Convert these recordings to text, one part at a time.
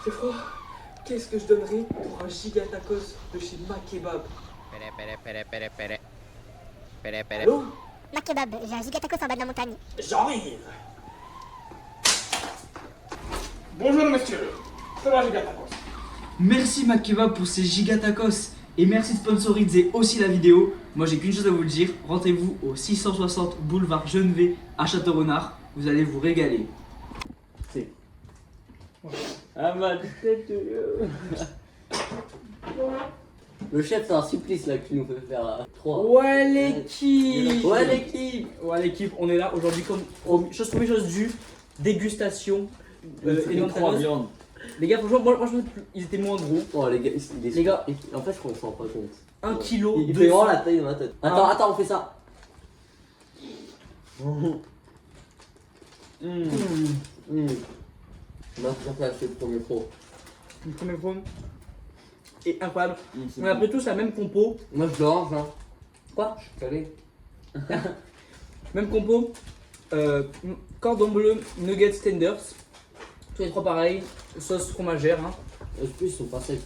J'ai froid. Qu'est-ce que je donnerais pour un giga tacos de chez Makebab? Allô? Makebab, j'ai un giga tacos en bas de la montagne. J'arrive. Bonjour monsieur, c'est moi giga tacos. Merci Makeba pour ces giga tacos et merci de sponsoriser aussi la vidéo. Moi j'ai qu'une chose à vous dire, rendez-vous au 660 boulevard Genevet à Château-Renard, vous allez vous régaler. C'est... Ah ma tête. Le chef c'est un supplice là que tu nous fais faire 3. Ouais l'équipe. Ouais l'équipe. Ouais l'équipe, on est là aujourd'hui comme chose première chose due, dégustation énorme tacos. Viande. Les gars franchement moi je ils étaient moins gros. Oh les gars, Les gars, en fait je crois qu'on s'en rend pas compte. 1 kilo Il de fait vraiment la taille de ma tête. Ah. Attends, on fait ça. Maintenant c'est le premier pro. le premier phone est incroyable. On a pris tous la même compo. Moi je l'orange hein. Quoi? Je suis calé. Même compo, cordon bleu, nuggets tenders, tous les trois pareils, sauce fromagère. Hein. En plus ils sont pas secs.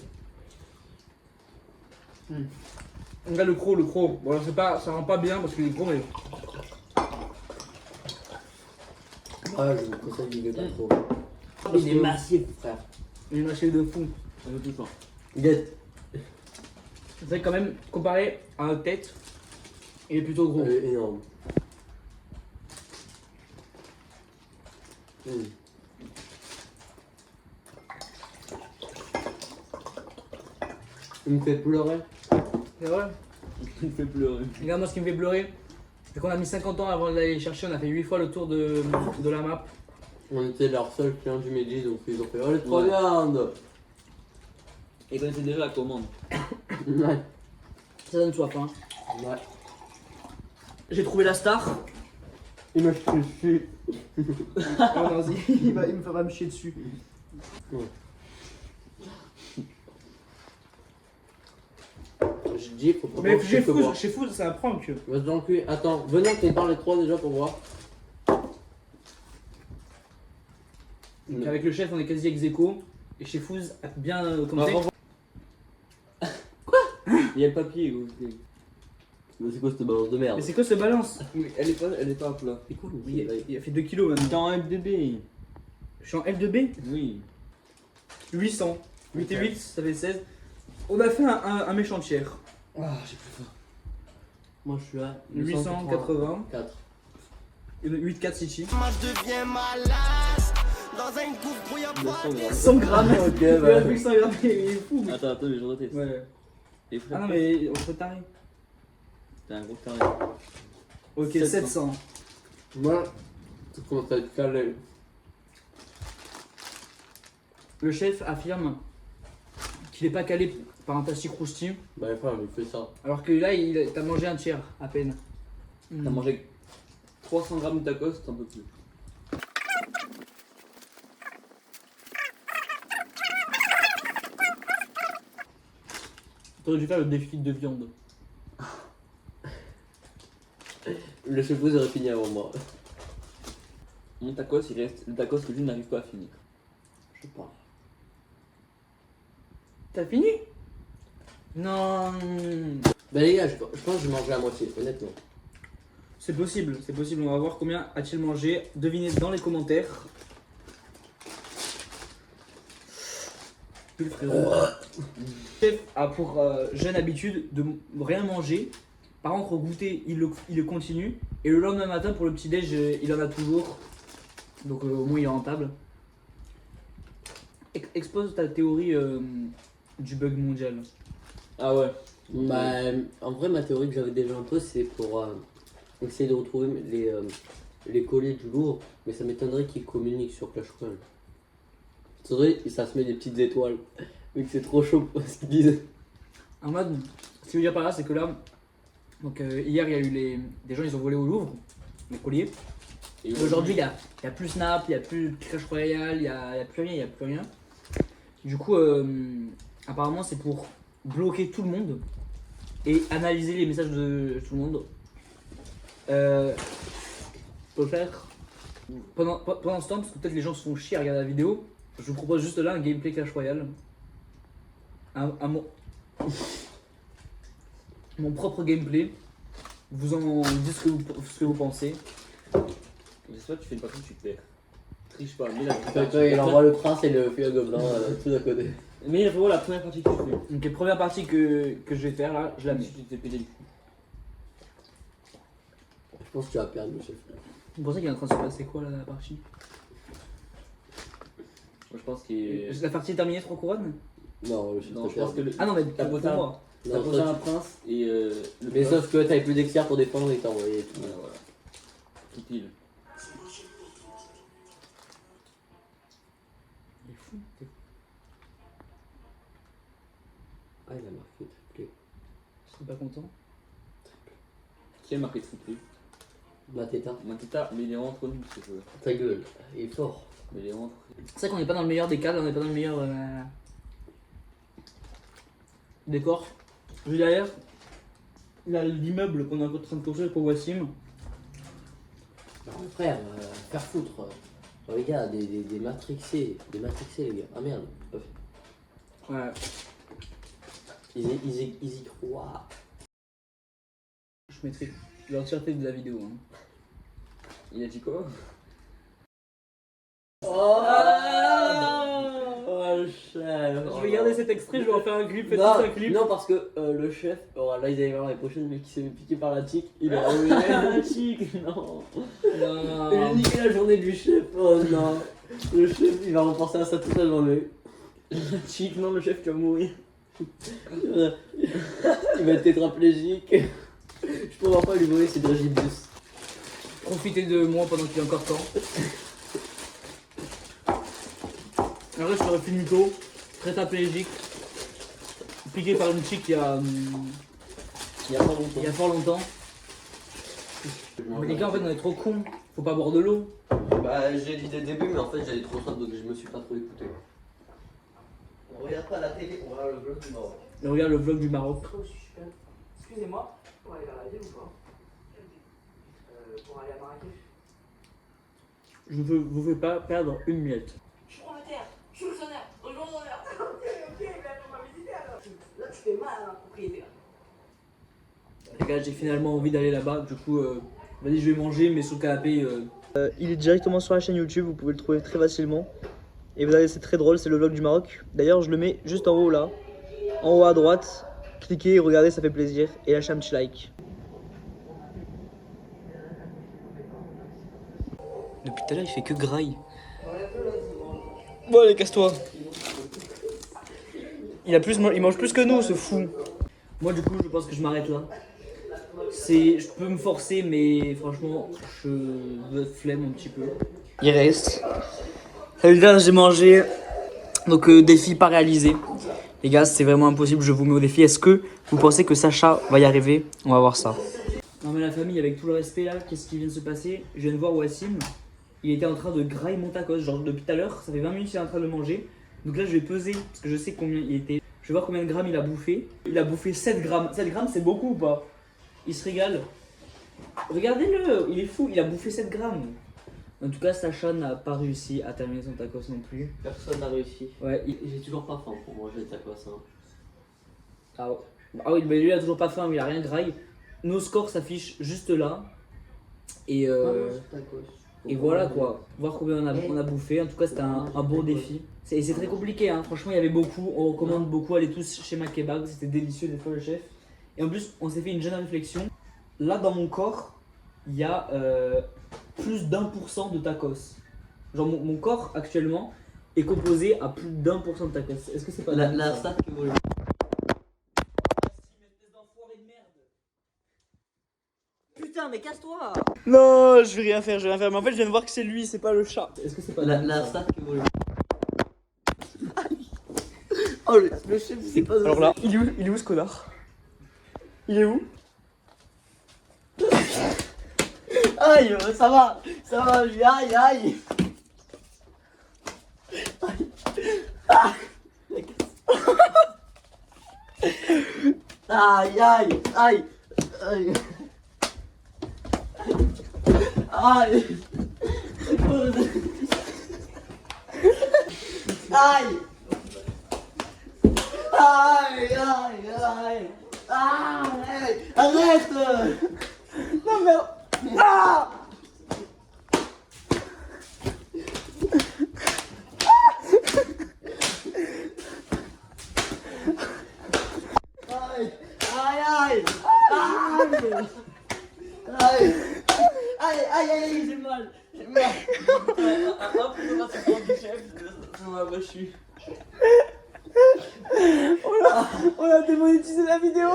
On a le croc. Bon, c'est pas, ça rend pas bien parce qu'il est gros, mais Ah je vous conseille du gâteau trop. Il est massif frère. il est mâché de fou. Guette. C'est vrai que quand même, comparé à notre tête, il est plutôt gros. Il est énorme. Il me fait pleurer. C'est vrai. Il me fait pleurer. Regarde, moi, ce qui me fait pleurer, c'est qu'on a mis 50 ans avant d'aller les chercher. On a fait 8 fois le tour de la map. On était leur seul client du midi donc ils ont fait oh les trois viandes. Et connaissez déjà la commande. Ouais. Ça donne soif. Hein. Ouais. J'ai trouvé la star. Il m'a chié dessus. Oh, vas-y, il me fera me chier dessus. Ouais. Je dis faut pas Mais que je peux voir. chez Fous, c'est un prank. Vas-y dans le cul. Attends, venez on parle les trois déjà pour voir. Donc, avec le chef, on est quasi ex aequo. Et chez Fouz, bien commencé. Il y a le papier gros. Mais c'est quoi cette balance de merde? Mais c'est quoi ce balance? Elle est pas à plat. C'est quoi Il a fait 2 kilos T'es maintenant. en FDB. Je suis en L2B. Oui. 800. 8 et 8, ça fait 16. On a fait un méchant tiers. Ah, j'ai plus faim. Moi je suis à 880. 4. 8,4 Sichi. Moi je deviens malade. Dans un gouffre où y'a pas 100 grammes. Ok, Il a bah. plus que 100 grammes, il est fou. Attends, mais je reteste. Ouais. Les frais. Ah non, mais on se taré. T'es un gros taré. Ok, 700. 700. Moi, ça commence à être calé. Le chef affirme qu'il n'est pas calé par un tassi croustille, Bah frère, il fait ça. alors que là, t'as mangé un tiers à peine. T'as mangé 300 grammes de tacos, t'en peux plus. T'aurais dû faire le défi de viande. Le chef vous aurait fini avant moi. Mon tacos, il reste le tacos que lui n'arrive pas à finir. Je sais pas. T'as fini? Non. Bah les gars, je pense que je mange la moitié, honnêtement. C'est possible. On va voir combien a-t-il mangé. Devinez dans les commentaires. Le frérot. Le chef a pour jeune habitude de rien manger. Par contre, au goûter, il le continue. Et le lendemain matin, pour le petit-déj, il en a toujours. Donc au moins, il est rentable. Expose ta théorie du bug mondial. Ah ouais. Bah, en vrai, ma théorie que j'avais déjà un peu, c'est pour essayer de retrouver les colis du Louvre. Mais ça m'étonnerait qu'ils communiquent sur Clash Royale. C'est vrai, ça se met des petites étoiles. Vu que c'est trop chaud pour ce qu'ils disent. En mode, ce que je veux dire par là, c'est que là, donc hier, il y a eu des gens, ils ont volé au Louvre, les colliers. Et aujourd'hui, il y a plus Snap, il y a plus Clash Royale, il y a plus rien. Du coup, apparemment, c'est pour bloquer tout le monde et analyser les messages de tout le monde. Faut le faire pendant ce temps, parce que peut-être les gens se font chier à regarder la vidéo. Je vous propose juste là un gameplay Clash Royale. Mon propre gameplay. Vous en dites ce que vous pensez. Soit tu fais une partie, tu perds. Triche pas, mais la Il envoie le prince et le feu gobelin tout à côté. Mais vraiment la première partie que tu fais. Donc la première partie que je vais faire là, je la mets. Si tu t'es pété le cou. Je pense que tu vas perdre le chef. Vous pensez qu'il est en train de se passer quoi là, la partie? Moi je pense qu'il est. La partie est terminée 3 couronnes? Non, le chef Non, te je pense perd. que le. Ah non mais T'as pour posé un- moi. T'as Non, posé toi, un prince et le. Mais prince- sauf que t'avais plus d'expert pour défendre et t'as envoyé tout. Ouais, voilà. Tout pile. Il est fou. T'es fou. Ah, il a marqué triplé. Je serais pas content. Qui a marqué triplé? Mateta. Mateta, mais il est entre nous ce jeu. Ta gueule, il est fort. Mais il est entre. C'est vrai qu'on n'est pas dans le meilleur des cas, on n'est pas dans le meilleur décor. Juste derrière, il y a l'immeuble qu'on est en train de construire pour Wassim. Alors, frère, faire foutre. Les gars, des matrixés. Des matrixés, les gars. Ah merde. Ouais. Ils y croient. Je mettrai l'entièreté de la vidéo. Hein. Il a dit quoi? Oh, le chef. Je vais garder cet extrait, je vais en faire un clip, faites Non, tous un clip. non, parce que le chef, oh, là ils allaient voir les prochaines, mais qui s'est fait piquer par la tique, il a ruiné la tique, non. Il a niqué la journée du chef, oh non. Le chef, il va repenser à ça toute la journée. La tique, non, le chef, tu vas mourir. Il va être tétraplégique. Je pourrais pas lui voler ses dragibus. Profitez de moi pendant qu'il est encore temps. Après, je serais finito, très tapélégique, piqué par une chick il y a fort longtemps. Mais les gars, en fait, on est trop cons, faut pas boire de l'eau. Bah, j'ai dit dès le début, mais en fait j'avais trop soif donc je me suis pas trop écouté. On regarde pas la télé, on regarde le vlog du Maroc. Et regarde le vlog du Maroc. Excusez-moi, pour aller vers la ville ou pas Pour aller à Marrakech. Je ne vous fais pas perdre une miette. Je suis propriétaire, je suis le sonnaire, rejoins l'honneur. Ok, mais attends, on va visiter alors. Là, tu fais mal, hein, propriétaire. Les gars, j'ai finalement envie d'aller là-bas, du coup, vas-y, je vais manger, mais sur le canapé. Il est directement sur la chaîne YouTube, vous pouvez le trouver très facilement. Et vous allez, c'est très drôle, c'est le vlog du Maroc. D'ailleurs, je le mets juste en haut là, en haut à droite. Cliquez, regardez, ça fait plaisir. Et lâchez un petit like. Depuis tout à l'heure, il fait que graille. Bon, allez, casse-toi. Il mange plus que nous, ce fou. Moi, du coup, je pense que je m'arrête là. Je peux me forcer, mais franchement, je veux flemme un petit peu. Il reste. Salut les gars, j'ai mangé. Donc, défi pas réalisé. Les gars, c'est vraiment impossible, je vous mets au défi. Est-ce que vous pensez que Sacha va y arriver? On va voir ça. Non, mais la famille, avec tout le respect là, qu'est-ce qui vient de se passer? Je viens de voir Wassim. Il était en train de grailler mon tacos. Genre, depuis tout à l'heure, ça fait 20 minutes qu'il est en train de le manger. Donc là, je vais peser parce que je sais combien il était. Je vais voir combien de grammes il a bouffé. Il a bouffé 7 grammes. 7 grammes, c'est beaucoup ou pas? Il se régale. Regardez-le, il est fou, il a bouffé 7 grammes. En tout cas, Sacha n'a pas réussi à terminer son tacos non plus. Personne n'a réussi. Ouais, J'ai toujours pas faim pour manger le tacos. Hein. Ah oui, mais lui il a toujours pas faim, mais il a rien graille. Nos scores s'affichent juste là. Et, et voilà quoi, voir combien on a bouffé. En tout cas, c'était un bon défi. Et c'est très compliqué, hein. Franchement, il y avait beaucoup. On recommande beaucoup, allez tous chez Makebab, c'était délicieux des fois le chef. Et en plus, on s'est fait une jeune réflexion. Là, dans mon corps, il y a plus d'1% de tacos. Genre, mon corps actuellement est composé à plus d'1% de tacos. Est-ce que c'est pas dingue, La ça? stat que vous voulez. Putain, mais casse-toi! Non, je vais rien faire, Mais en fait, je viens de voir que c'est lui, c'est pas le chat. Est-ce que c'est pas dingue, La ça? stat que vous voulez. Oh, le chef, c'est pas. Alors là, il est où ce connard? Il est où? Aïe, ça va, aïe, aïe. Aïe, aïe, aïe, aïe. Aïe. Aïe. Aïe, aïe, aïe. Aïe, arrête. Non mais... Ah. Aïe, aïe, aïe. Aïe. Aïe. Aïe, aïe, aïe, j'ai mal. J'ai mal. Un peu de l'assistant du chef, ça m'a battu. On a démonétisé la vidéo.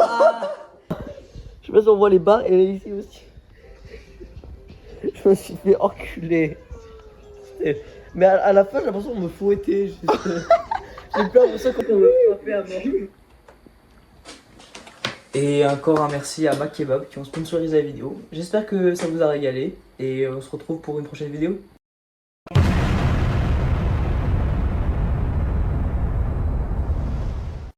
Je sais pas si on voit les barres, et ici aussi. Je me suis fait enculer. Mais à la fin, j'ai l'impression qu'on me fouettait. J'ai plus l'impression qu'on me frappait à mort. Et encore un merci à Mac Kebab qui ont sponsorisé la vidéo. J'espère que ça vous a régalé et on se retrouve pour une prochaine vidéo.